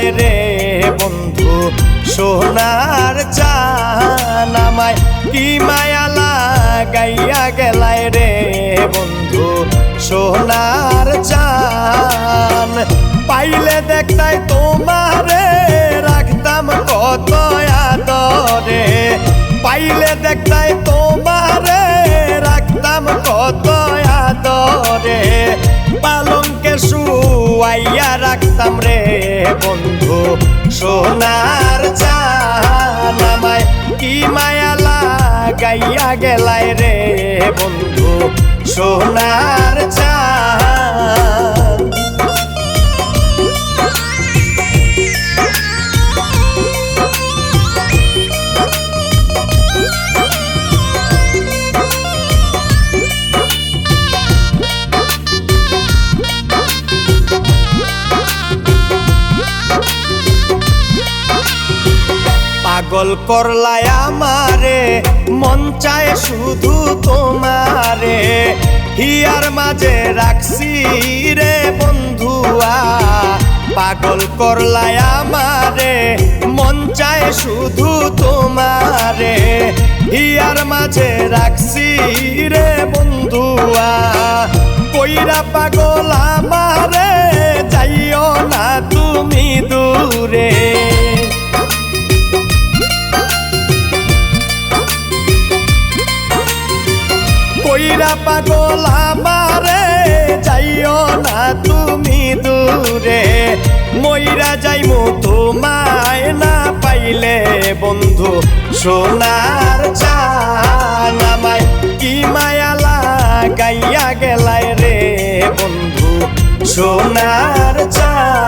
গেলাই রে বন্ধু সোনার চান আমায় কি মায়া লাগাইয়া গেলাই রে বন্ধু সোনার চান পাইলে দেখতাই তোমারে রাখতাম কত আদরে পাইলে দেখতাই তোমারে রাখতাম কত আদরে পালঙ্কে শুয়াইয়া রাখতাম রে বন্ধু সোনার চান আমায় কি মায়া লাগাইয়া গেলাই রে বন্ধু সোনার চান পাগল করলাই আমারে মন চায় শুধু তোমারে হিয়ার মাঝে রাখছি রে বন্ধুয়া পাগল করলাই আমারে মন চায় শুধু তোমারে হিয়ার মাঝে রাখছি রে বন্ধুয়া কইরা পাগল আমারে যাইও না তুমি দূরে কইরা পাগল আমারে যাইও না তুমি দূরে মইরা যাইমু তোমায় না পাইলে বন্ধু সোনার চান আমায় কি মায়া লাগাইয়া গেলাই রে বন্ধু সোনার চান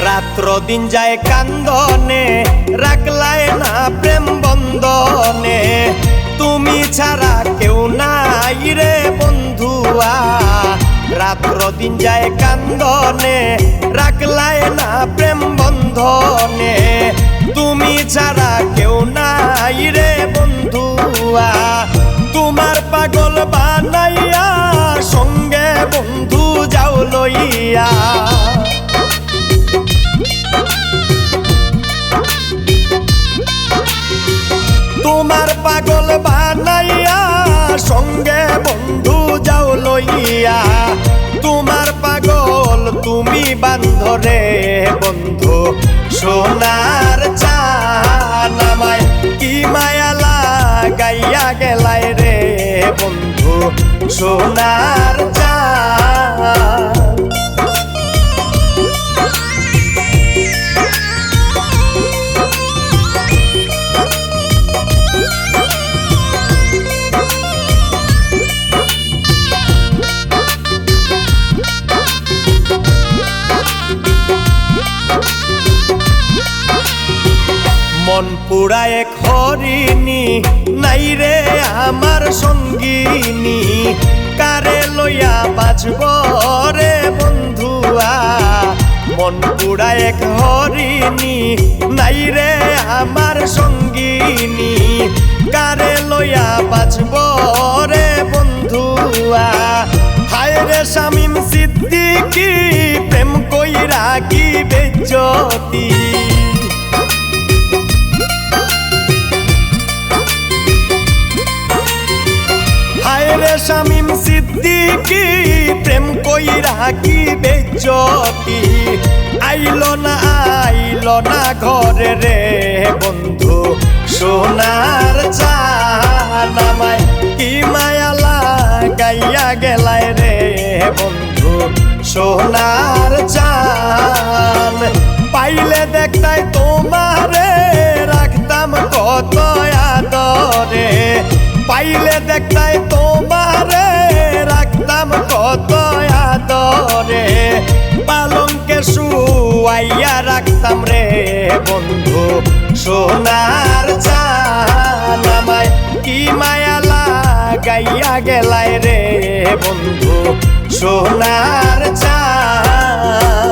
রাত্র দিন যায় কান্দনে রাখলায় না প্রেম বন্ধনে তুমি ছাড়া কেউ নাই রে বন্ধুয়া রাত্র দিন যায় কান্দনে রাখলায় না প্রেম বন্ধনে তুমি ছাড়া কেউ নাই রে বন্ধুয়া তোমার পাগল বানাইয়া সঙ্গে বন্ধু যাও লইয়া তোমার পাগল বানাইয়া সঙ্গে বন্ধু যাও লইয়া তোমার পাগল তুমি বান্ধরে বন্ধু সোনার চান আমায় কি মায়া লাগাইয়া গেলাই রে বন্ধু সোনার চান মন পুরায় হরিণী নাই রে আমার সঙ্গিনী কারে লইয়া বাঁচব রে বন্ধুয়া মন পুরায় হরিণী নাই রে আমার সঙ্গিনী কারে লইয়া বাঁচব রে বন্ধুয়া হায় রে শামীম সিদ্দিকী প্রেম কইরা কি বেজ্জতি রে শামীম সিদ্দিকী প্রেম কইরা কি বেজ্জতি আইলো না ঘরে রে বন্ধু সোনার চান আমায় কি মায়া লাগাইয়া গেলাই রে বন্ধু সোনার চান পাইলে দেখতাই তোমারে রাখতাম কত আদরে পাইলে দেখতাই তোমারে রাখতাম কত আদরে পালঙ্কে শুয়াইয়া রাখতাম রে বন্ধু সোনার চান আমায় কি মায়া লাগাইয়া গেলাই রে বন্ধু সোনার চাঁদ।